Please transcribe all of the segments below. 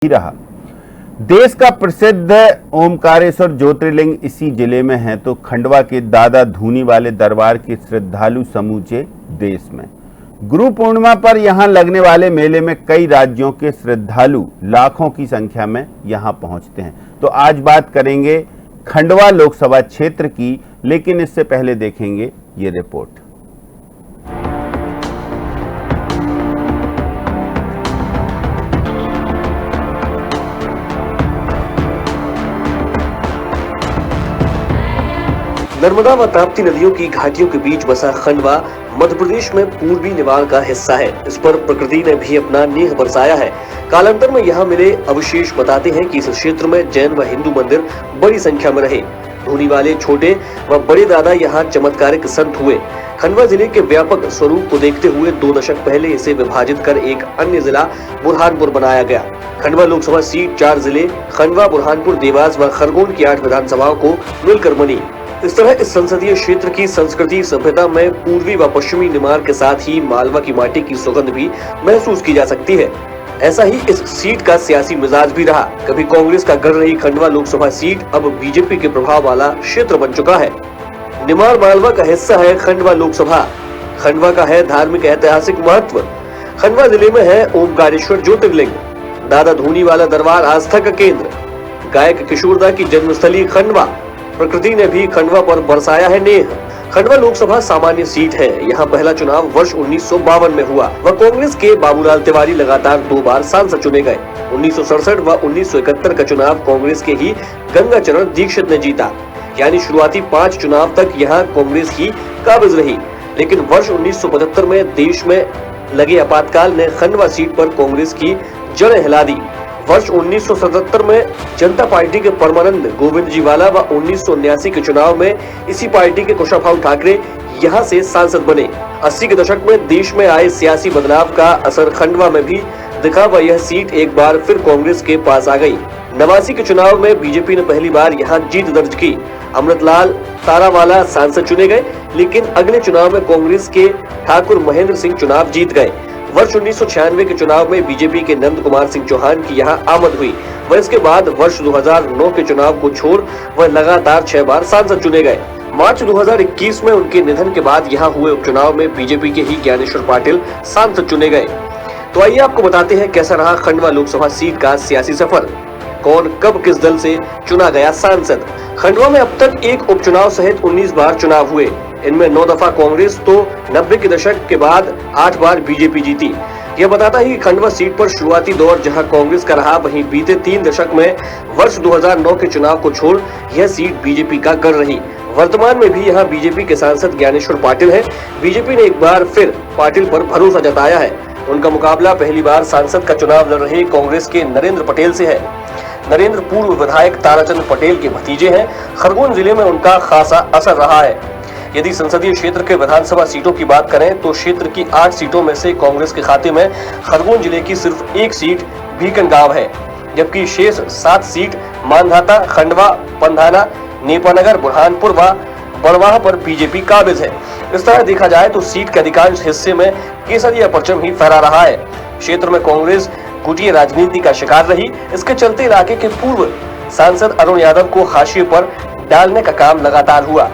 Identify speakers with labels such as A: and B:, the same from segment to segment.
A: ही रहा। देश का प्रसिद्ध ओमकारेश्वर ज्योतिर्लिंग इसी जिले में है, तो खंडवा के दादा धूनी वाले दरबार के श्रद्धालु समूचे देश में। गुरु पूर्णिमा पर यहां लगने वाले मेले में कई राज्यों के श्रद्धालु लाखों की संख्या में यहां पहुंचते हैं। तो आज बात करेंगे खंडवा लोकसभा क्षेत्र की, लेकिन इससे पहले देखेंगे ये रिपोर्ट।
B: नर्मदा व ताप्ती नदियों की घाटियों के बीच बसा खंडवा मध्य प्रदेश में पूर्वी निवाड़ का हिस्सा है। इस पर प्रकृति ने भी अपना नेह बरसाया है। कालांतर में यहाँ मिले अवशेष बताते हैं कि इस क्षेत्र में जैन व हिंदू मंदिर बड़ी संख्या में रहे। धूनी वाले छोटे व बड़े दादा यहाँ चमत्कारिक संत हुए। खंडवा जिले के व्यापक स्वरूप को देखते हुए 2 दशक पहले इसे विभाजित कर एक अन्य जिला बुरहानपुर बनाया गया। खंडवा लोकसभा सीट 4 जिले खंडवा, बुरहानपुर, देवास व खरगोन की 8 विधानसभाओं को मिलकर बनी। इस तरह इस संसदीय क्षेत्र की संस्कृति सभ्यता में पूर्वी व पश्चिमी निमाड़ के साथ ही मालवा की माटी की सुगंध भी महसूस की जा सकती है। ऐसा ही इस सीट का सियासी मिजाज भी रहा। कभी कांग्रेस का गढ़ रही खंडवा लोकसभा सीट अब बीजेपी के प्रभाव वाला क्षेत्र बन चुका है। निमाड़ मालवा का हिस्सा है खंडवा लोकसभा। खंडवा का है धार्मिक ऐतिहासिक महत्व। खंडवा जिले में है ओमकारेश्वर ज्योतिर्लिंग, दादा धूनी वाला दरबार आस्था का केंद्र, गायक किशोरदा की जन्मस्थली खंडवा। प्रकृति ने भी खंडवा पर बरसाया है नेह। खंडवा लोकसभा सामान्य सीट है। यहाँ पहला चुनाव वर्ष 1952 में हुआ व कांग्रेस के बाबूलाल तिवारी लगातार 2 बार सांसद चुने गए। 1967 व 1971 का चुनाव कांग्रेस के ही गंगाचरण दीक्षित ने जीता। यानी शुरुआती 5 चुनाव तक यहाँ कांग्रेस ही काबिज रही। लेकिन वर्ष 1975 में देश में लगे आपातकाल ने खंडवा सीट पर कांग्रेस की जड़ें हिला दी। वर्ष 1977 में जनता पार्टी के परमानंद गोविंद जी वाला व 1979 के चुनाव में इसी पार्टी के कुशाभाऊ ठाकरे यहां से सांसद बने। 80 के दशक में देश में आए सियासी बदलाव का असर खंडवा में भी दिखा व यह सीट एक बार फिर कांग्रेस के पास आ गई। 89 के चुनाव में बीजेपी ने पहली बार यहां जीत दर्ज की। अमृतलाल तारावाला सांसद चुने गए, लेकिन अगले चुनाव में कांग्रेस के ठाकुर महेंद्र सिंह चुनाव जीत गए। वर्ष 1996 के चुनाव में बीजेपी के नंद कुमार सिंह चौहान की यहां आमद हुई व इसके बाद वर्ष 2009 के चुनाव को छोड़ वह लगातार 6 बार सांसद चुने गए। मार्च 2021 में उनके निधन के बाद यहां हुए उपचुनाव में बीजेपी के ही ज्ञानेश्वर पाटिल सांसद चुने गए। तो आइए आपको बताते हैं कैसा रहा खंडवा लोकसभा सीट का सियासी सफर। कौन कब किस दल से चुना गया सांसद। खंडवा में अब तक एक उपचुनाव सहित 19 बार चुनाव हुए। इनमें 9 दफा कांग्रेस तो 90 के दशक के बाद 8 बार बीजेपी जीती। यह बताता ही खंडवा सीट पर शुरुआती दौर जहां कांग्रेस का रहा, वहीं बीते 3 दशक में वर्ष 2009 के चुनाव को छोड़ यह सीट बीजेपी का गढ़ रही। वर्तमान में भी यहां बीजेपी के सांसद ज्ञानेश्वर पाटिल है। बीजेपी ने एक बार फिर पाटिल पर भरोसा जताया है। उनका मुकाबला पहली बार सांसद का चुनाव लड़ रहे कांग्रेस के नरेंद्र पटेल से है। नरेंद्र पूर्व विधायक ताराचंद पटेल के भतीजे हैं। खरगोन जिले में उनका खासा असर रहा है। यदि संसदीय क्षेत्र के विधानसभा सीटों की बात करें तो क्षेत्र की 8 सीटों में से कांग्रेस के खाते में खरगोन जिले की सिर्फ 1 सीट भीकनगांव है, जबकि शेष 7 सीट मानधाता, खंडवा, पंधाना, नेपानगर, बुरहानपुर व बड़वाह पर बीजेपी काबिज है। इस तरह देखा जाए तो सीट के अधिकांश हिस्से में केसरिया परचम ही फहरा रहा है। क्षेत्र में कांग्रेस गुटिया राजनीति का शिकार रही। इसके चलते इलाके के पूर्व सांसद अरुण यादव को हाशिए पर डालने का काम लगातार हुआ।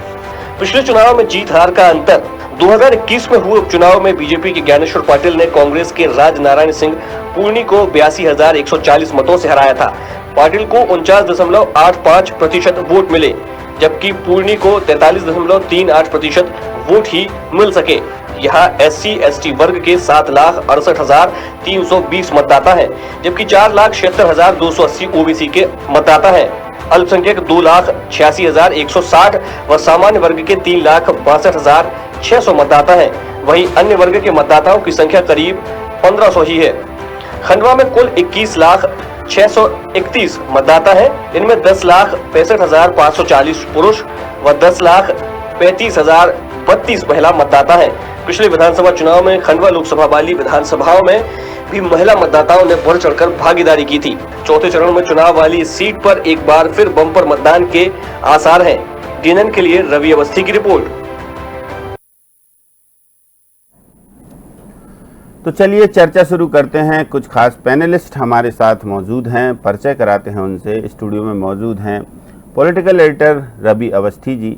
B: पिछले चुनाव में जीत हार का अंतर। 2021 में हुए उपचुनाव में बीजेपी के ज्ञानेश्वर पाटिल ने कांग्रेस के राज नारायण सिंह पूर्णी को 82,140 मतों से हराया था। पाटिल को 49.85% वोट मिले, जबकि पूर्णी को 43.38% वोट ही मिल सके। यहाँ SC/ST वर्ग के 7,68,320 मतदाता हैं, जबकि 4,76,280 OBC के मतदाता हैं। अल्पसंख्यक 2,86,160 व सामान्य वर्ग के 3,62,600 मतदाता हैं। वहीं अन्य वर्ग के मतदाताओं की संख्या करीब 1,500 ही है। खंडवा में कुल 21,631 मतदाता हैं। इनमें 10,65,540 पुरुष व 10,35,032 महिला मतदाता हैं। पिछले विधानसभा चुनाव में खंडवा लोकसभा वाली विधानसभाओं में भी महिला मतदाताओं ने बढ़ चढ़कर भागीदारी की थी। चौथे चरण में चुनाव वाली इस सीट पर एक बार फिर बम्पर मतदान के आसार हैं। DNN के लिए रवि अवस्थी की रिपोर्ट।
A: तो चलिए चर्चा शुरू करते हैं। कुछ खास पैनलिस्ट हमारे साथ मौजूद हैं, परिचय कराते हैं उनसे। स्टूडियो में मौजूद हैं political editor Ravi Awasthi ji,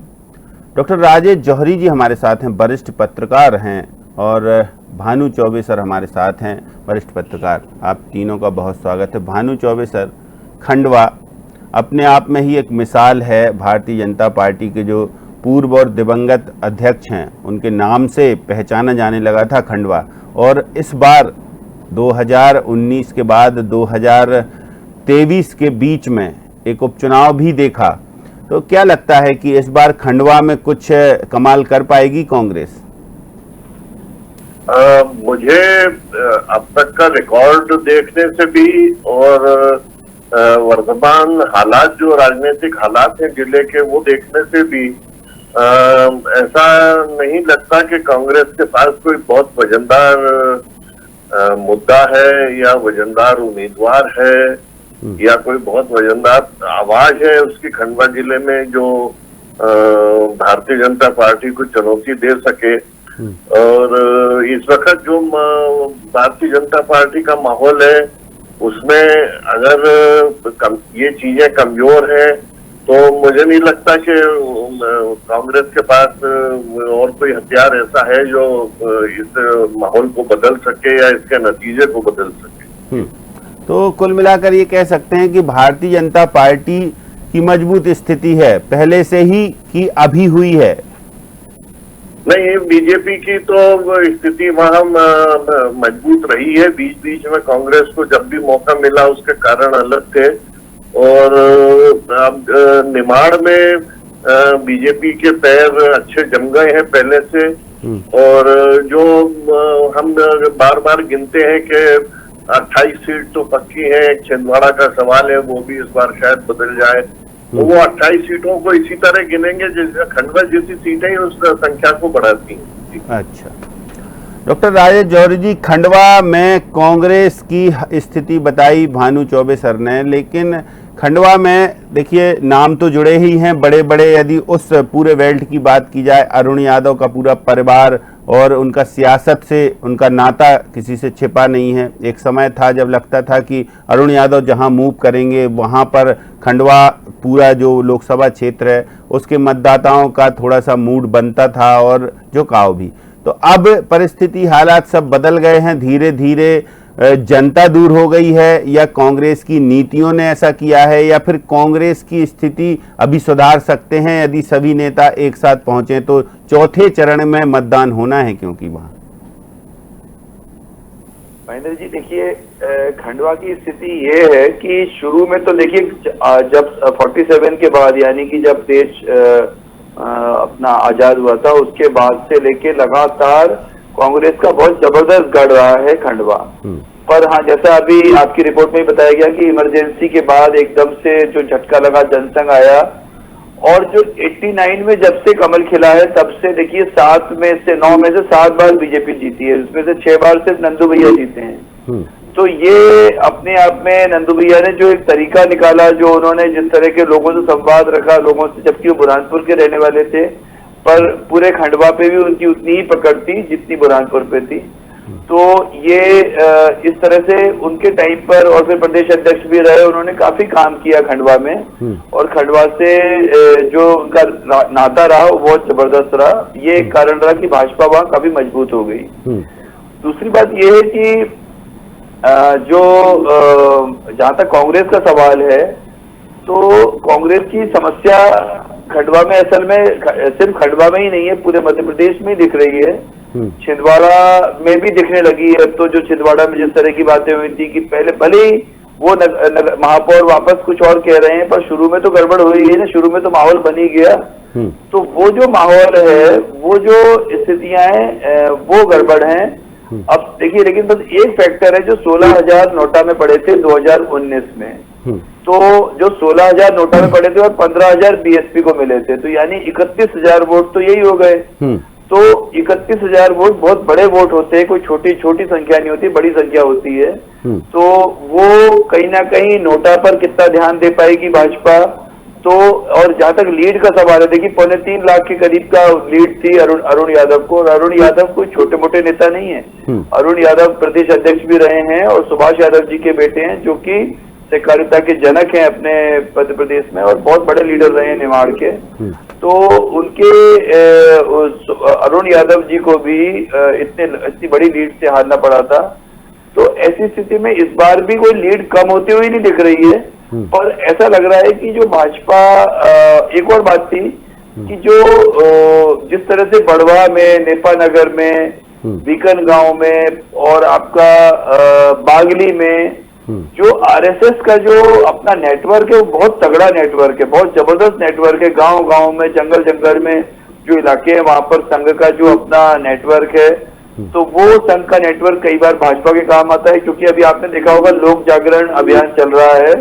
A: doctor Rajesh जौहरी जी हमारे साथ हैं, वरिष्ठ पत्रकार हैं, और भानु चौबे सर हमारे साथ हैं, वरिष्ठ पत्रकार। आप तीनों का बहुत स्वागत है। भानु चौबे सर, खंडवा अपने आप में ही एक मिसाल है। भारतीय जनता पार्टी के जो पूर्व और दिवंगत अध्यक्ष हैं उनके नाम से पहचाना जाने लगा था खंडवा, और इस बार 2019 के बाद 2023 के बीच में एक उपचुनाव भी देखा। तो क्या लगता है कि इस बार खंडवा में कुछ कमाल कर पाएगी कांग्रेस?
C: मुझे अब तक का रिकॉर्ड देखने से भी और वर्तमान हालात, जो राजनीतिक हालात हैं जिले के, वो देखने से भी ऐसा नहीं लगता कि कांग्रेस के पास कोई बहुत वजनदार मुद्दा है या वजनदार उम्मीदवार है या कोई बहुत वजनदार आवाज है उसकी खंडवा जिले में जो भारतीय जनता पार्टी को चुनौती दे सके। और इस वक्त जो भारतीय जनता पार्टी का माहौल है उसमें अगर ये चीजें कमजोर हैं तो मुझे नहीं लगता कि कांग्रेस के पास और कोई हथियार ऐसा है जो इस माहौल को बदल सके या इसके नतीजे को बदल सके।
A: तो कुल मिलाकर ये कह सकते हैं कि भारतीय जनता पार्टी की मजबूत स्थिति है पहले से ही कि अभी हुई है?
C: नहीं, बीजेपी की तो स्थिति वहां मजबूत रही है। बीच बीच में कांग्रेस को जब भी मौका मिला उसके कारण अलग थे, और अब निमाड़ में बीजेपी के पैर अच्छे जम गए हैं पहले से। और जो हम बार बार गिनते हैं कि 28 सीट तो पक्की है, एक छिंदवाड़ा का सवाल है, वो भी इस बार शायद बदल जाए, तो वो 28 सीटों को इसी तरह गिनेंगे जैसे खंडवा जैसी सीटें उस संख्या को बढ़ाती हैं।
A: अच्छा, डॉक्टर राजेश जौहरी जी, खंडवा में कांग्रेस की स्थिति बताई भानु चौबे सर ने, लेकिन खंडवा में देखिए नाम तो जुड़े ही हैं बड़े बड़े। यदि उस पूरे बेल्ट की बात की जाए, अरुण यादव का पूरा परिवार और उनका सियासत से उनका नाता किसी से छिपा नहीं है। एक समय था जब लगता था कि अरुण यादव जहां मूव करेंगे वहां पर खंडवा पूरा जो लोकसभा क्षेत्र है उसके मतदाताओं का थोड़ा सा मूड बनता था और झुकाव भी। तो अब परिस्थिति, हालात सब बदल गए हैं धीरे धीरे। जनता दूर हो गई है, या कांग्रेस की नीतियों ने ऐसा किया है, या फिर कांग्रेस की स्थिति अभी सुधार सकते हैं यदि सभी नेता एक साथ पहुंचे? तो चौथे चरण में मतदान होना है क्योंकि वहां।
D: महेंद्र जी, देखिए खंडवा की स्थिति ये है कि शुरू में तो देखिए जब 47 के बाद, यानी कि जब देश अपना आजाद हुआ था, उसके बाद से लेके लगातार कांग्रेस का बहुत जबरदस्त गढ़ रहा है खंडवा। पर हाँ, जैसा अभी आपकी रिपोर्ट में बताया गया कि इमरजेंसी के बाद एकदम से जो झटका लगा, जनसंघ आया, और जो 89 में जब से कमल खिला है तब से देखिए 9 में से 7 बार बीजेपी जीती है, उसमें से 6 बार सिर्फ नंदू भैया जीते हैं। तो ये अपने आप में नंदू भैया ने जो एक तरीका निकाला, जो उन्होंने जिस तरह के लोगों से संवाद रखा लोगों से, जबकि वो बुरहानपुर के रहने वाले थे, पर पूरे खंडवा पे भी उनकी उतनी ही पकड़ थी जितनी बुरहानपुर पे थी। तो ये इस तरह से उनके टाइम पर, और फिर प्रदेश अध्यक्ष भी रहे, उन्होंने काफी काम किया खंडवा में, और खंडवा से जो उनका नाता रहा वो बहुत जबरदस्त रहा। ये एक कारण रहा कि भाजपा वहां काफी मजबूत हो गई। दूसरी बात ये है कि जो जहां तक कांग्रेस का सवाल है, तो कांग्रेस की समस्या खंडवा में असल में सिर्फ खंडवा में ही नहीं है, पूरे मध्य प्रदेश में ही दिख रही है। छिंदवाड़ा में भी दिखने लगी है। तो जो छिंदवाड़ा में जिस तरह की बातें हुई थी कि पहले भले ही वो महापौर वापस कुछ और कह रहे हैं, पर शुरू में तो गड़बड़ हुई है ना, शुरू में तो माहौल बन ही गया। तो वो जो माहौल है, वो जो स्थितियां हैं, वो गड़बड़ हैं। अब देखिए, लेकिन बस एक फैक्टर है, जो 16,000 नोटा में पड़े थे 2019 में, तो जो 16,000 नोटा में पड़े थे और 15,000 बीएसपी को मिले थे, तो यानी 31,000 वोट तो यही हो गए। तो 31,000 वोट बहुत बड़े वोट होते हैं, कोई छोटी छोटी संख्या नहीं होती, बड़ी संख्या होती है। तो वो कहीं ना कहीं नोटा पर कितना ध्यान दे पाएगी भाजपा, तो तो और जहां तक लीड का सवाल है, देखिए 3.25 लाख के करीब का लीड थी अरुण यादव को, और अरुण यादव कोई छोटे मोटे नेता नहीं है। अरुण यादव प्रदेश अध्यक्ष भी रहे हैं और सुभाष यादव जी के बेटे हैं, जो कि सहकारिता के जनक हैं अपने मध्य प्रदेश में, और बहुत बड़े लीडर रहे हैं निमाड़ के। तो उनके अरुण यादव जी को भी इतनी बड़ी लीड से हारना पड़ा था। तो ऐसी स्थिति में इस बार भी कोई लीड कम होती हुई नहीं दिख रही है, और ऐसा लग रहा है कि जो भाजपा, एक और बात थी कि जो जिस तरह से बड़वा में, नेपानगर में, बीकन गांव में और आपका बागली में जो आरएसएस का जो अपना नेटवर्क है, वो बहुत तगड़ा नेटवर्क है, बहुत जबरदस्त नेटवर्क है। गांव गांव में, जंगल जंगल में जो इलाके हैं, वहां पर संघ का जो अपना नेटवर्क है, तो वो संघ का नेटवर्क कई बार भाजपा के काम आता है, क्योंकि अभी आपने देखा होगा लोक जागरण अभियान चल रहा है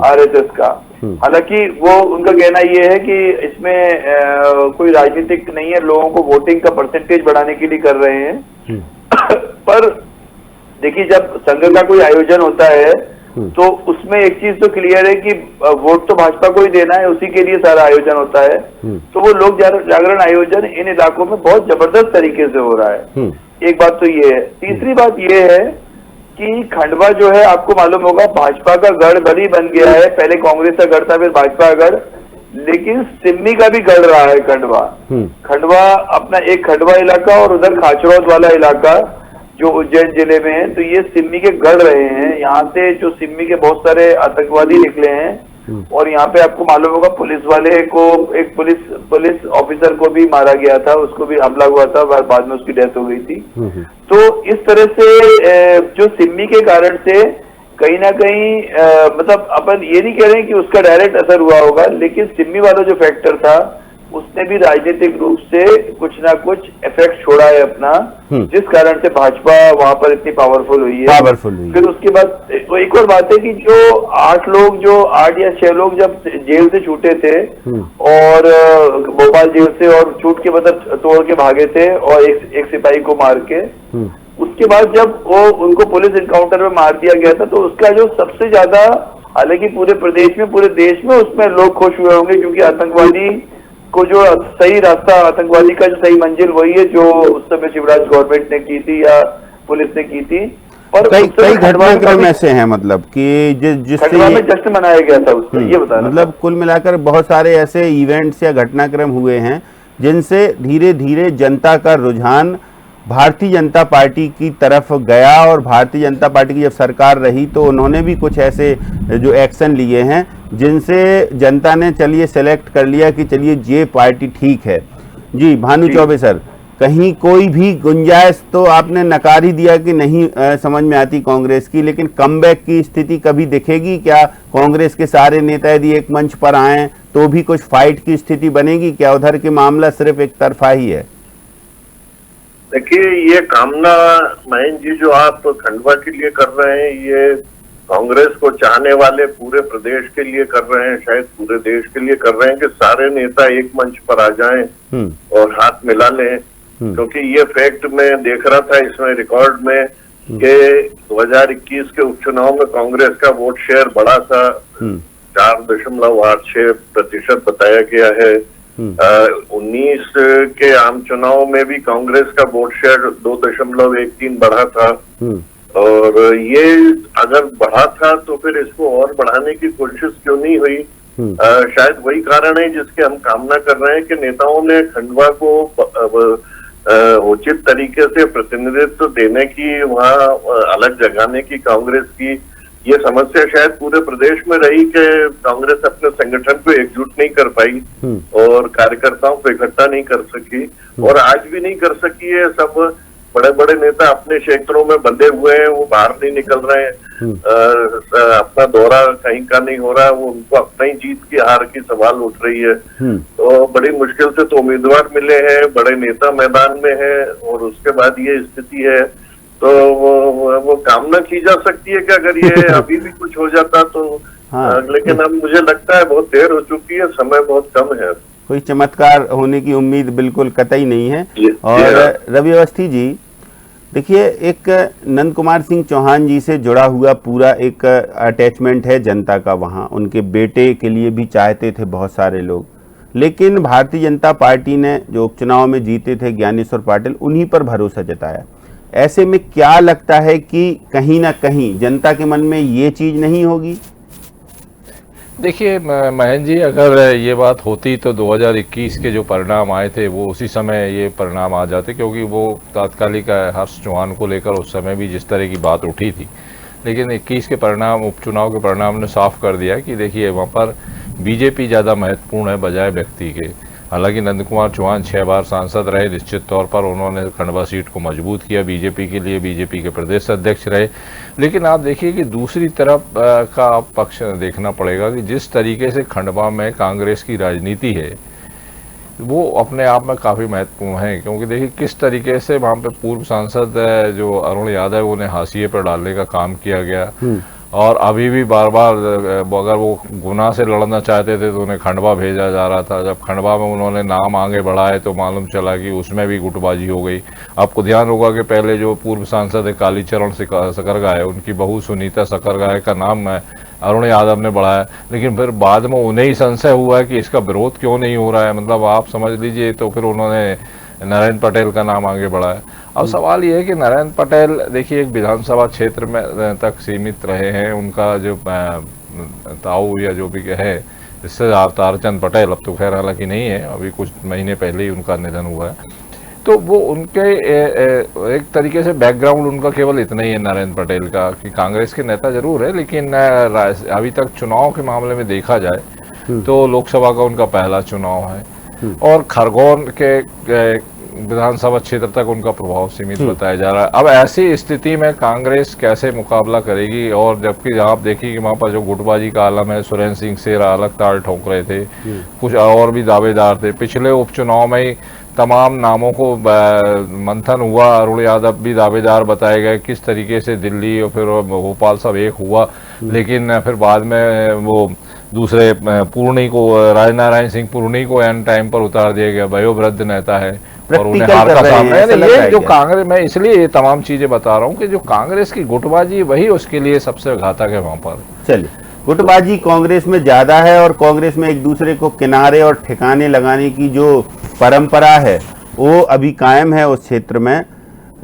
D: आरएसएस का। हालांकि वो उनका कहना ये है कि इसमें कोई राजनीतिक नहीं है, लोगों को वोटिंग का परसेंटेज बढ़ाने के लिए कर रहे हैं। पर देखिए, जब संघ का कोई आयोजन होता है तो उसमें एक चीज तो क्लियर है कि वोट तो भाजपा को ही देना है, उसी के लिए सारा आयोजन होता है। तो वो लोक जागरण आयोजन इन इलाकों में बहुत जबरदस्त तरीके से हो रहा है। एक बात तो ये है। तीसरी बात ये है कि खंडवा जो है, आपको मालूम होगा, भाजपा का गढ़ भली बन गया है। पहले कांग्रेस का गढ़ था, फिर भाजपा का गढ़, लेकिन सिम्मी का भी गढ़ रहा है खंडवा अपना एक खंडवा इलाका और उधर खाचरौद वाला इलाका जो उज्जैन जिले में है, तो ये सिम्मी के गढ़ रहे हैं। यहाँ से जो सिम्मी के बहुत सारे आतंकवादी निकले हैं, और यहाँ पे आपको मालूम होगा पुलिस वाले को, एक पुलिस ऑफिसर को भी मारा गया था, उसको भी हमला हुआ था, बाद में उसकी डेथ हो गई थी। तो इस तरह से जो सिम्मी के कारण से कहीं ना कहीं मतलब अपन ये नहीं कह रहे हैं कि उसका डायरेक्ट असर हुआ होगा, लेकिन सिम्मी वाला जो फैक्टर था उसने भी राजनीतिक रूप से कुछ ना कुछ इफेक्ट छोड़ा है अपना, जिस कारण से भाजपा वहां पर इतनी पावरफुल हुई है। फिर उसके बाद एक और बात है कि जो 8 या 6 लोग जब जेल से छूटे थे और भोपाल जेल से, और छूट के मतलब तोड़ के भागे थे और एक सिपाही को मार के, उसके बाद जब वो उनको पुलिस इनकाउंटर में मार दिया गया था, तो उसका जो सबसे ज्यादा, हालांकि पूरे प्रदेश में, पूरे देश में उसमें लोग खुश हुए होंगे, क्योंकि आतंकवादी को जो सही रास्ता, आतंकवादी का जो सही मंजिल वही है जो उस समय शिवराज गवर्नमेंट ने की थी या पुलिस ने की थी। और
A: कई घटनाक्रम ऐसे हैं, मतलब कि जिससे
D: में जश्न मनाया गया था उसमें, ये बताना,
A: मतलब कुल मिलाकर बहुत सारे ऐसे इवेंट्स या घटनाक्रम हुए हैं जिनसे धीरे धीरे जनता का रुझान भारतीय जनता पार्टी की तरफ गया, और भारतीय जनता पार्टी की जब सरकार रही तो उन्होंने भी कुछ ऐसे जो एक्शन लिए हैं जिनसे जनता ने चलिए सेलेक्ट कर लिया कि चलिए ये पार्टी ठीक है। जी भानु चौबे सर, कहीं कोई भी गुंजाइश तो आपने नकार ही दिया कि नहीं समझ में आती कांग्रेस की, लेकिन कमबैक की स्थिति कभी दिखेगी क्या? कांग्रेस के सारे नेता यदि एक मंच पर आए तो भी कुछ फाइट की स्थिति बनेगी क्या? उधर के मामला सिर्फ एक तरफा ही है।
C: देखिए, ये कामना महेंद्र जी जो आप खंडवा के लिए कर रहे हैं, ये कांग्रेस को चाहने वाले पूरे प्रदेश के लिए कर रहे हैं, शायद पूरे देश के लिए कर रहे हैं कि सारे नेता एक मंच पर आ जाएं और हाथ मिला लें। क्योंकि ये फैक्ट मैं देख रहा था इसमें रिकॉर्ड में कि 2021 के उपचुनाव में कांग्रेस का वोट शेयर बढ़ा था, 4.86% बताया गया है। 19 के आम चुनाव में भी कांग्रेस का वोट शेयर 2.13 बढ़ा था, और ये अगर बढ़ा था तो फिर इसको और बढ़ाने की कोशिश क्यों नहीं हुई? शायद वही कारण है जिसके हम कामना कर रहे हैं कि नेताओं ने खंडवा को उचित तरीके से प्रतिनिधित्व देने की, वहाँ अलग जगाने की कांग्रेस की ये समस्या शायद पूरे प्रदेश में रही कि कांग्रेस अपने संगठन को एकजुट नहीं कर पाई और कार्यकर्ताओं को इकट्ठा नहीं कर सकी, और आज भी नहीं कर सकी है। सब बड़े बड़े नेता अपने क्षेत्रों में बंधे हुए हैं, वो बाहर नहीं निकल रहे हैं, अपना दौरा कहीं का नहीं हो रहा है, वो उनको अपना ही जीत की हार की सवाल उठ रही है। तो बड़ी मुश्किल से तो उम्मीदवार मिले हैं, बड़े नेता मैदान में हैं, और उसके बाद ये स्थिति है। तो वो कामना की जा सकती है कि अगर ये अभी भी कुछ हो जाता तो, लेकिन अब मुझे लगता है बहुत देर हो चुकी है, समय बहुत कम है,
A: कोई चमत्कार होने की उम्मीद बिल्कुल कतई नहीं है। और रवि अवस्थी जी, देखिए, एक नंद कुमार सिंह चौहान जी से जुड़ा हुआ पूरा एक अटैचमेंट है जनता का वहाँ। उनके बेटे के लिए भी चाहते थे बहुत सारे लोग, लेकिन भारतीय जनता पार्टी ने जो उपचुनाव में जीते थे ज्ञानेश्वर पाटिल, उन्हीं पर भरोसा जताया। ऐसे में क्या लगता है कि कहीं ना कहीं जनता के मन में ये चीज़ नहीं होगी?
E: देखिए महेंद्र जी, अगर ये बात होती तो 2021 के जो परिणाम आए थे वो उसी समय ये परिणाम आ जाते, क्योंकि वो तात्कालिक हर्ष चौहान को लेकर उस समय भी जिस तरह की बात उठी थी। लेकिन 21 के परिणाम, उपचुनाव के परिणाम ने साफ कर दिया कि देखिए वहाँ पर बीजेपी ज़्यादा महत्वपूर्ण है बजाय व्यक्ति के। हालांकि नंद कुमार चौहान 6 बार सांसद रहे, निश्चित तौर पर उन्होंने खंडवा सीट को मजबूत किया बीजेपी के लिए, बीजेपी के प्रदेश अध्यक्ष रहे। लेकिन आप देखिए कि दूसरी तरफ का पक्ष देखना पड़ेगा कि जिस तरीके से खंडवा में कांग्रेस की राजनीति है वो अपने आप में काफ़ी महत्वपूर्ण है, क्योंकि देखिए किस तरीके से वहाँ पे पूर्व सांसद जो अरुण यादव उन्हें हाशिए पर डालने का काम किया गया, और अभी भी बार बार अगर वो गुना से लड़ना चाहते थे तो उन्हें खंडवा भेजा जा रहा था। जब खंडवा में उन्होंने नाम आगे बढ़ाए तो मालूम चला कि उसमें भी गुटबाजी हो गई। आपको ध्यान होगा कि पहले जो पूर्व सांसद है कालीचरण सकरगाय, उनकी बहू सुनीता सकरगाय का नाम अरुण यादव ने बढ़ाया, लेकिन फिर बाद में उन्हें ही संशय हुआ है कि इसका विरोध क्यों नहीं हो रहा है। मतलब आप समझ लीजिए, तो फिर उन्होंने नरेंद्र पटेल का नाम आगे बढ़ाया। अब सवाल ये है कि नरेंद्र पटेल देखिए एक विधानसभा क्षेत्र में तक सीमित रहे हैं। उनका जो ताऊ या जो भी है, इससे तारचंद पटेल अब तो खैर हालांकि नहीं है, अभी कुछ महीने पहले ही उनका निधन हुआ है, तो वो उनके एक तरीके से बैकग्राउंड उनका केवल इतना ही है नरेंद्र पटेल का कि कांग्रेस के नेता जरूर है, लेकिन अभी तक चुनाव के मामले में देखा जाए तो लोकसभा का उनका पहला चुनाव है, और खरगोन के विधानसभा क्षेत्र तक उनका प्रभाव सीमित बताया जा रहा है। अब ऐसी स्थिति में कांग्रेस कैसे मुकाबला करेगी? और जबकि आप देखिए कि वहाँ पर जो गुटबाजी का आलम है, सुरेंद्र सिंह सेरा अलग ताल ठोक रहे थे, कुछ और भी दावेदार थे। पिछले उपचुनाव में ही तमाम नामों को मंथन हुआ, अरुण यादव भी दावेदार बताए गए, किस तरीके से दिल्ली और फिर भोपाल सब एक हुआ, लेकिन फिर बाद में वो दूसरे पूर्णी को, राजनारायण सिंह पूर्णी को एंड टाइम पर उतार दिया गया। वयोवृद्ध नेता है और उन्हें हार का सामना है। ये जो कांग्रेस, मैं इसलिए ये तमाम चीजें बता रहा हूँ कि जो कांग्रेस की गुटबाजी वही उसके लिए सबसे घातक है वहां पर।
A: चलिए, गुटबाजी कांग्रेस में ज्यादा है और कांग्रेस में एक दूसरे को किनारे और ठिकाने लगाने की जो परंपरा है वो अभी कायम है उस क्षेत्र में।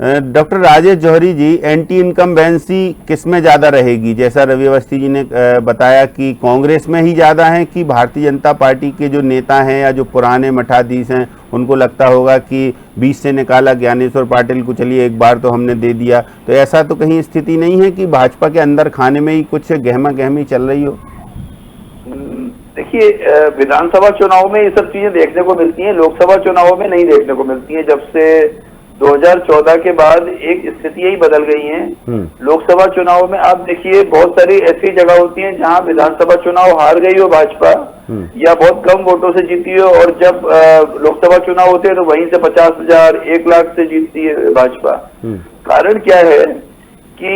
A: डॉक्टर राजेश जौहरी जी, एंटी इनकम्बेंसी किस में ज़्यादा रहेगी? जैसा रवि अवस्थी जी ने बताया कि कांग्रेस में ही ज़्यादा है, कि भारतीय जनता पार्टी के जो नेता हैं या जो पुराने मठाधीश हैं उनको लगता होगा कि 20 से निकाला ज्ञानेश्वर पाटिल को, चलिए एक बार तो हमने दे दिया। तो ऐसा तो कहीं स्थिति नहीं है कि भाजपा के अंदर खाने में ही कुछ गहमा गहमी चल रही हो?
D: देखिए, विधानसभा चुनाव में ये सब चीजें देखने को मिलती हैं, लोकसभा चुनाव में नहीं देखने को मिलती है। जब से 2014 के बाद एक स्थिति ही बदल गई है। लोकसभा चुनाव में आप देखिए बहुत सारी ऐसी जगह होती हैं जहां विधानसभा चुनाव हार गई हो भाजपा, या बहुत कम वोटों से जीती हो, और जब लोकसभा चुनाव होते हैं तो वहीं से 50,000, 1 लाख से जीतती है भाजपा। कारण क्या है कि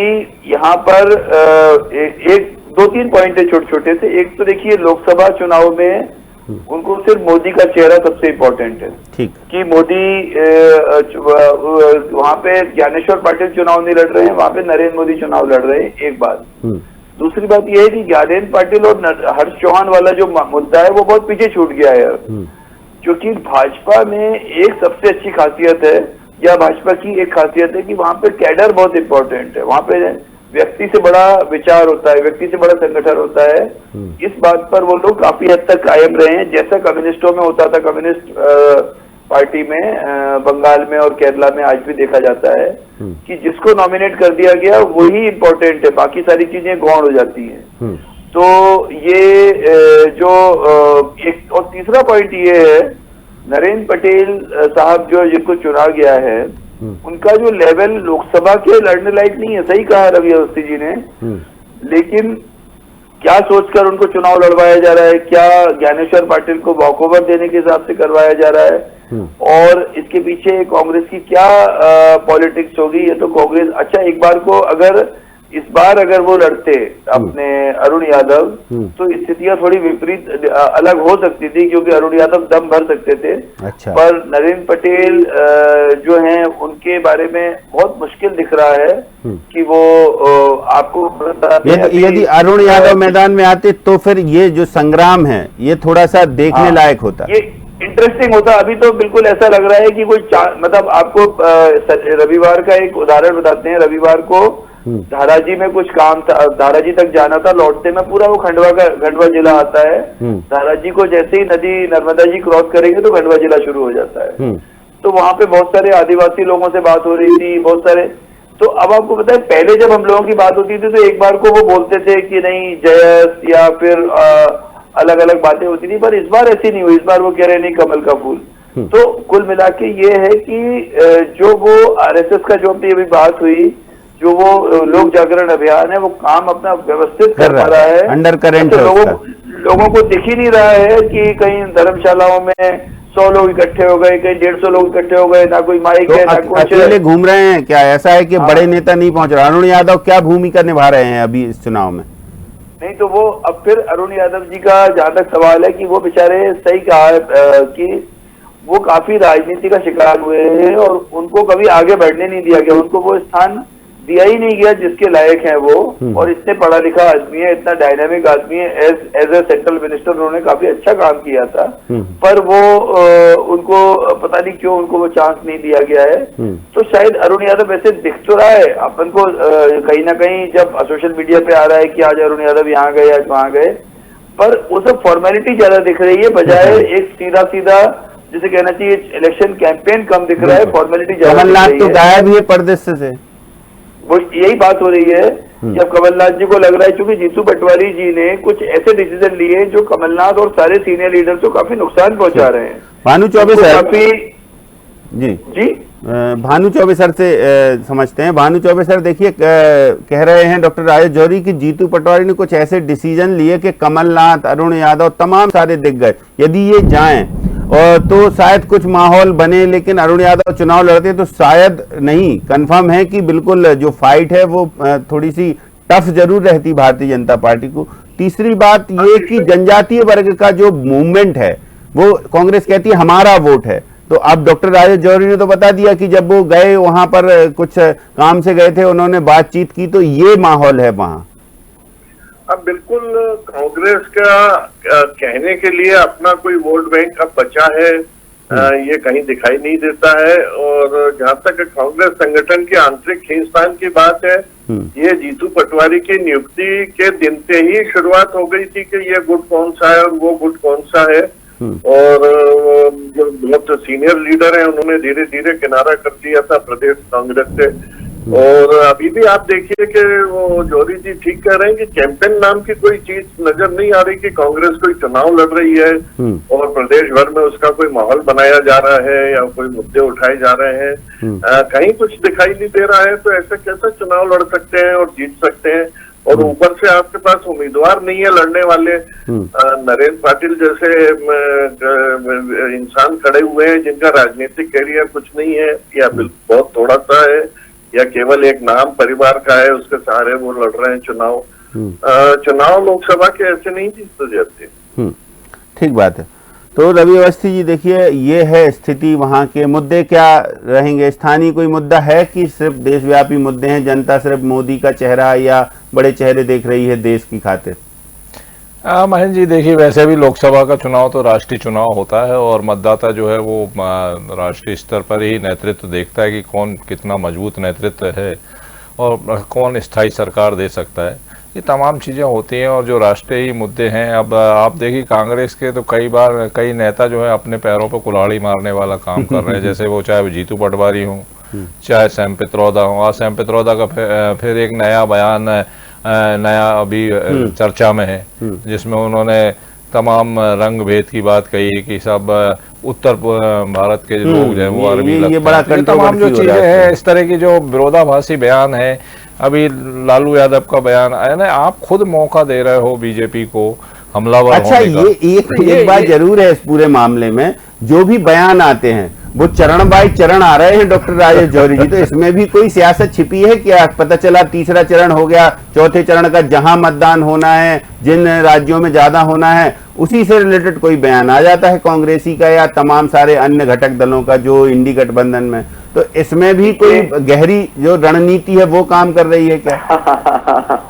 D: यहाँ पर एक 2-3 पॉइंट है छोटे छोटे से। एक तो देखिए, लोकसभा चुनाव में उनको सिर्फ मोदी का चेहरा सबसे इम्पोर्टेंट है, कि मोदी वहां पे ज्ञानेश्वर पाटिल चुनाव नहीं लड़ रहे हैं, वहां पे नरेंद्र मोदी चुनाव लड़ रहे हैं, एक बात। दूसरी बात यह है कि ज्ञानेन्द्र पाटिल और हर्ष चौहान वाला जो मुद्दा है वो बहुत पीछे छूट गया है, क्योंकि भाजपा में एक सबसे अच्छी खासियत है, या भाजपा की एक खासियत है कि वहां पे कैडर बहुत इंपॉर्टेंट है। वहां पे व्यक्ति से बड़ा विचार होता है, व्यक्ति से बड़ा संगठन होता है। इस बात पर वो लोग काफी हद तक कायम रहे हैं, जैसा कम्युनिस्टों में होता था। कम्युनिस्ट पार्टी में बंगाल में और केरला में आज भी देखा जाता है कि जिसको नॉमिनेट कर दिया गया वही इम्पोर्टेंट है, बाकी सारी चीजें गौण हो जाती हैं। तो ये जो एक और तीसरा पॉइंट ये है, नरेंद्र पटेल साहब जो जिनको चुना गया है, उनका जो लेवल लोकसभा के लड़ने लायक नहीं है। सही कहा रवि अवस्थी जी ने, लेकिन क्या सोचकर उनको चुनाव लड़वाया जा रहा है? क्या ज्ञानेश्वर पाटिल को वॉकओवर देने के हिसाब से करवाया जा रहा है? और इसके पीछे कांग्रेस की क्या पॉलिटिक्स होगी? ये तो कांग्रेस, अच्छा एक बार को अगर इस बार अगर वो लड़ते अपने अरुण यादव तो स्थितियां थोड़ी विपरीत अलग हो सकती थी, क्योंकि अरुण यादव दम भर सकते थे।
A: अच्छा।
D: पर नरेंद्र पटेल जो हैं उनके बारे में बहुत मुश्किल दिख रहा है कि वो आपको
A: यदि अरुण यादव मैदान में आते तो फिर ये जो संग्राम है ये थोड़ा सा देखने लायक होता,
D: ये इंटरेस्टिंग होता। अभी तो बिल्कुल ऐसा लग रहा है कि कोई मतलब आपको रविवार का एक उदाहरण बताते हैं। रविवार को धाराजी में कुछ काम था, धाराजी तक जाना था, लौटते में पूरा वो खंडवा जिला आता है। धाराजी को जैसे ही नदी नर्मदा जी क्रॉस करेंगे तो खंडवा जिला शुरू हो जाता है। तो वहां पे बहुत सारे आदिवासी लोगों से बात हो रही थी, बहुत सारे। तो अब आपको पता है पहले जब हम लोगों की बात होती थी तो एक बार को वो बोलते थे कि नहीं जयस या फिर अलग अलग बातें होती थी, पर इस बार ऐसी नहीं हुई। इस बार वो कह रहे नहीं कमल का फूल। तो कुल मिला के ये है कि जो वो आरएसएस का जो अपनी अभी बात हुई, जो वो लोक जागरण अभियान है, वो काम अपना व्यवस्थित कर पा रहा है।
A: अंडर करेंट
D: तो लोगों को दिख ही नहीं रहा है कि कहीं धर्मशालाओं में 100 लोग इकट्ठे हो गए, कहीं 150 लोग इकट्ठे हो गए, ना कोई माइक है ना कुछ।
A: अकेले घूम रहे हैं क्या? ऐसा है कि बड़े नेता नहीं पहुंच रहे? अरुण यादव क्या भूमिका निभा रहे हैं अभी इस चुनाव में?
D: नहीं तो वो अब फिर अरुण यादव जी का जहां तक सवाल है कि वो बेचारे सही कहा है कि वो काफी राजनीति का शिकार हुए हैं और उनको कभी आगे बढ़ने नहीं दिया गया, उनको वो स्थान दिया ही नहीं गया जिसके लायक हैं वो। और इतने पढ़ा लिखा आदमी है, इतना डायनामिक आदमी है, एज ए सेंट्रल मिनिस्टर उन्होंने काफी अच्छा काम किया था, पर वो उनको पता नहीं क्यों उनको वो चांस नहीं दिया गया है। तो शायद अरुण यादव वैसे दिख तो रहा है अपन को कहीं ना कहीं, जब सोशल मीडिया पे आ रहा है कि आज अरुण यादव यहाँ गए आज वहां गए, पर वो सब फॉर्मेलिटी ज्यादा दिख रही है बजाय एक सीधा सीधा जिसे कहना चाहिए इलेक्शन कैंपेन कम दिख रहा है, फॉर्मेलिटी ज्यादा।
A: कमलनाथ तो गायब ही है परदेश से,
D: वो यही बात हो रही है। जब कमलनाथ जी को लग रहा है, क्योंकि जीतू पटवारी जी ने कुछ ऐसे डिसीजन लिए जो कमलनाथ और सारे सीनियर लीडर्स को काफी नुकसान पहुंचा रहे हैं।
A: भानु चौबे सर
D: काफी जी
A: भानु चौबे सर से समझते हैं। भानु चौबे सर देखिए कह रहे हैं डॉक्टर राजेश जौहरी कि जीतू पटवारी ने कुछ ऐसे डिसीजन लिए कि कमलनाथ, अरुण यादव तमाम सारे दिख गए। यदि ये जाएं और तो शायद कुछ माहौल बने, लेकिन अरुण यादव चुनाव लड़ते तो शायद नहीं। कंफर्म है कि बिल्कुल जो फाइट है वो थोड़ी सी टफ जरूर रहती भारतीय जनता पार्टी को। तीसरी बात ये कि जनजातीय वर्ग का जो मूवमेंट है वो कांग्रेस कहती है हमारा वोट है। तो अब डॉक्टर राजेश जौहरी ने तो बता दिया कि जब वो गए वहां पर कुछ काम से गए थे, उन्होंने बातचीत की, तो ये माहौल है वहां।
C: अब बिल्कुल कांग्रेस का कहने के लिए अपना कोई वोट बैंक अब बचा है ये कहीं दिखाई नहीं देता है। और जहां तक कांग्रेस संगठन के आंतरिक खींचतान की बात है, ये जीतू पटवारी की नियुक्ति के दिन से ही शुरुआत हो गई थी कि ये गुट कौन सा है और वो गुट कौन सा है। और जो बहुत सीनियर लीडर हैं उन्होंने धीरे धीरे किनारा कर दिया था प्रदेश कांग्रेस से। और अभी भी आप देखिए कि वो जौहरी जी ठीक कह रहे हैं कि कैंपेन नाम की कोई चीज नजर नहीं आ रही कि कांग्रेस कोई चुनाव लड़ रही है और प्रदेश भर में उसका कोई माहौल बनाया जा रहा है या कोई मुद्दे उठाए जा रहे हैं। कहीं कुछ दिखाई नहीं दे रहा है, तो ऐसे कैसे चुनाव लड़ सकते हैं और जीत सकते हैं? और ऊपर से आपके पास उम्मीदवार नहीं है लड़ने वाले। नरेंद्र पाटिल जैसे इंसान खड़े हुए हैं जिनका राजनीतिक कैरियर कुछ नहीं है या बहुत थोड़ा सा है या केवल एक नाम परिवार का है, उसके सहारे वो लड़ रहे हैं चुनाव। चुनाव लोकसभा के ऐसे नहीं जीते जाते।
A: ठीक बात है। तो रवि अवस्थी जी देखिए ये है स्थिति, वहां के मुद्दे क्या रहेंगे? स्थानीय कोई मुद्दा है कि सिर्फ देशव्यापी मुद्दे हैं? जनता सिर्फ मोदी का चेहरा या बड़े चेहरे देख रही है देश की खातिर?
E: महेंद्र जी देखिए, वैसे भी लोकसभा का चुनाव तो राष्ट्रीय चुनाव होता है और मतदाता जो है वो राष्ट्रीय स्तर पर ही नेतृत्व देखता है कि कौन कितना मजबूत नेतृत्व है और कौन स्थायी सरकार दे सकता है। ये तमाम चीज़ें होती हैं और जो राष्ट्रीय मुद्दे हैं, अब आप देखिए कांग्रेस के तो कई बार कई नेता जो है अपने पैरों पर कुल्हाड़ी मारने वाला काम कर रहे हैं। जैसे वो चाहे जीतू पटवारी हों, चाहे सैम पित्रोदा हो। और सैम पित्रोदा का फिर एक नया बयान नया अभी चर्चा में है जिसमें उन्होंने तमाम रंग भेद की बात कही है कि सब उत्तर भारत के लोग जो है वो अरबी लगते हैं। तमाम जो चीजें हैं इस तरह की जो विरोधाभासी बयान है, अभी लालू यादव का बयान है ना, आप खुद मौका दे रहे हो बीजेपी को हमलावर
A: अच्छा,
E: होने का।
A: ये एक बात जरूर है इस पूरे मामले में, जो भी बयान आते हैं वो चरण बाई चरण आ रहे हैं डॉक्टर राजेश जौहरी जी, तो इसमें भी कोई सियासत छिपी है क्या? पता चला तीसरा चरण हो गया, चौथे चरण का जहां मतदान होना है, जिन राज्यों में ज्यादा होना है, उसी से रिलेटेड कोई बयान आ जाता है कांग्रेसी का या तमाम सारे अन्य घटक दलों का जो इंडी गठबंधन में, तो इसमें भी कोई गहरी जो रणनीति है वो काम कर रही है क्या?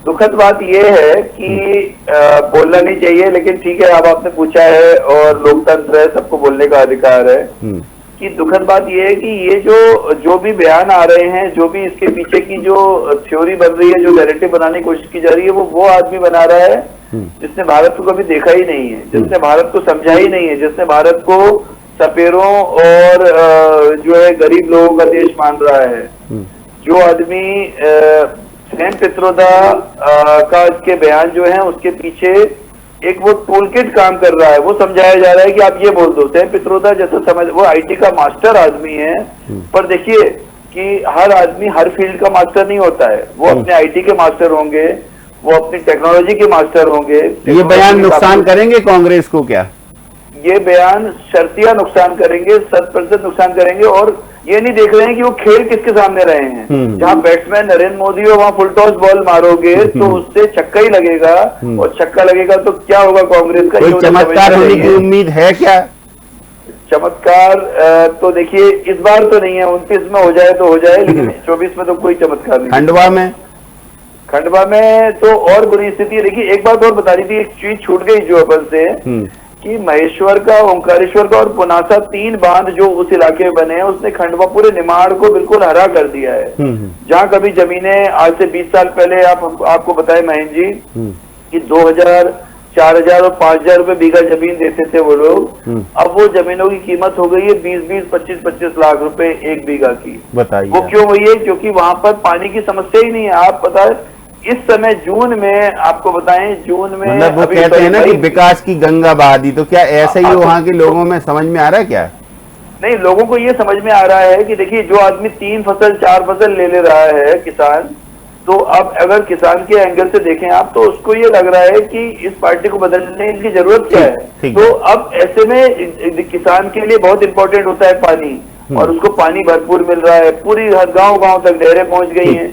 D: दुखद बात यह है कि बोलना नहीं चाहिए, लेकिन ठीक है, अब आपने पूछा है और लोकतंत्र है, सबको बोलने का अधिकार है। कि दुखद बात यह है कि ये जो भी बयान आ रहे हैं, जो भी इसके पीछे की जो थ्योरी बन रही है, जो नैरेटिव बनाने की कोशिश की जा रही है, वो आदमी बना रहा है जिसने भारत को कभी देखा ही नहीं है, जिसने भारत को समझा ही नहीं है, जिसने भारत को सपेरों और जो है गरीब लोगों का देश मान रहा है। जो आदमी सैम पित्रोदा का के बयान जो है उसके पीछे एक वो टूलकिट काम कर रहा है, वो समझाया जा रहा है कि आप ये बोल दो। सैम पित्रोदा जैसे समझ, वो आईटी का मास्टर आदमी है, पर देखिए कि हर आदमी हर फील्ड का मास्टर नहीं होता है। वो अपने आईटी के मास्टर होंगे, वो अपनी टेक्नोलॉजी के मास्टर होंगे।
A: ये बयान नुकसान करेंगे कांग्रेस को क्या?
D: ये बयान शर्तिया नुकसान करेंगे, 100% नुकसान करेंगे। और ये नहीं देख रहे हैं कि वो खेल किसके सामने रहे हैं। जहां बैट्समैन नरेंद्र मोदी हो वहां फुल टॉस बॉल मारोगे तो उससे छक्का ही लगेगा, और छक्का लगेगा तो क्या होगा कांग्रेस का?
A: कोई चमत्कार होने की उम्मीद है क्या?
D: चमत्कार तो देखिए इस बार तो नहीं है, 29 में हो जाए तो हो जाए, लेकिन 24 में तो कोई चमत्कार नहीं। खंडवा में तो और बुरी स्थिति है। देखिए एक बात और बता रही थी, एक चीज छूट गई जो अपन से, कि महेश्वर का, ओंकारेश्वर का और पुनासा 3 बांध जो उस इलाके में बने हैं, उसने खंडवा पूरे निमाड़ को बिल्कुल हरा कर दिया है। जहां कभी जमीनें आज से 20 साल पहले आपको बताए महेंद्र जी कि 2000, 4000 और 5000 रुपए बीघा जमीन देते थे वो लोग, अब वो जमीनों की कीमत हो गई है 20-20, 25-25 लाख रुपए एक बीघा की।
A: बताइए
D: वो क्यों हुई है? क्योंकि वहां पर पानी की समस्या ही नहीं है। आप बताए इस समय जून में, आपको बताएं जून में,
A: मतलब वो कहते हैं ना कि विकास की गंगा बहा दी, तो क्या ऐसा ही वहां के लोगों में समझ में आ रहा है क्या?
D: नहीं, लोगों को ये समझ में आ रहा है कि देखिए जो आदमी 3 फसल 4 फसल ले रहा है किसान, तो अब अगर किसान के एंगल से देखें आप, तो उसको ये लग रहा है कि इस पार्टी को बदलने की जरूरत क्या है। तो अब ऐसे में किसान के लिए बहुत इंपॉर्टेंट होता है पानी, और उसको पानी भरपूर मिल रहा है, पूरी गांव तक नहरें पहुंच गई हैं।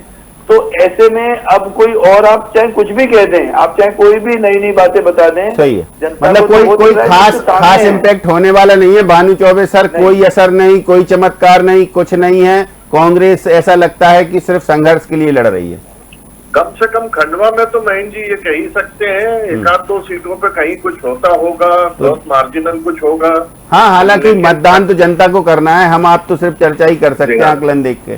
D: तो ऐसे में अब कोई और, आप चाहे कुछ भी कह दें, आप चाहे कोई भी नई बातें बता दें,
A: सही है, मतलब कोई खास इम्पैक्ट होने वाला नहीं है। भानु चौबे सर, कोई असर नहीं, कोई चमत्कार नहीं, कुछ नहीं है। कांग्रेस ऐसा लगता है कि सिर्फ संघर्ष के लिए लड़ रही है।
C: कम से कम खंडवा में तो महेंद्र जी ये कह ही सकते हैं, 1-2 सीटों पे कहीं कुछ होता होगा, बहुत मार्जिनल कुछ होगा।
A: हाँ, हालांकि मतदान तो जनता को करना है, हम आप तो सिर्फ चर्चा ही कर सकते हैं आकलन देख के।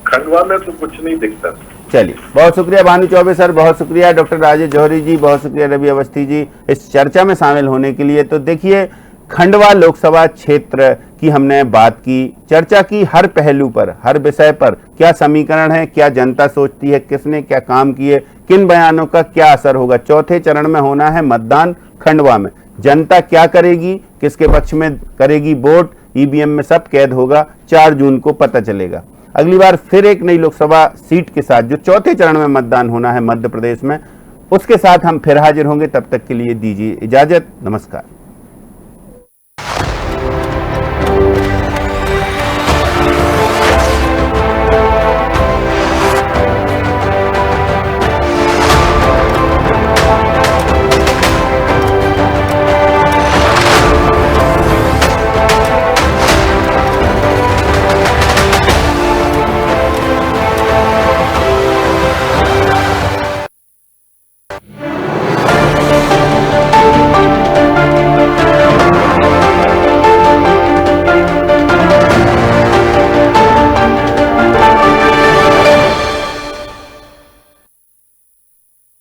C: खंडवा में तो कुछ नहीं दिखता।
A: चलिए, बहुत शुक्रिया भानु चौबे सर, बहुत शुक्रिया डॉक्टर राजेश जौहरी जी, बहुत शुक्रिया रवि अवस्थी जी इस चर्चा में शामिल होने के लिए। तो देखिए, खंडवा लोकसभा क्षेत्र की हमने बात की, चर्चा की हर पहलू पर, हर विषय पर, क्या समीकरण है, क्या जनता सोचती है, किसने क्या काम किए, किन बयानों का क्या असर होगा। चौथे चरण में होना है मतदान खंडवा में, जनता क्या करेगी, किसके पक्ष में करेगी वोट, ईवीएम में सब कैद होगा, 4 जून को पता चलेगा। अगली बार फिर एक नई लोकसभा सीट के साथ, जो चौथे चरण में मतदान होना है मध्य प्रदेश में, उसके साथ हम फिर हाजिर होंगे। तब तक के लिए दीजिए इजाजत, नमस्कार।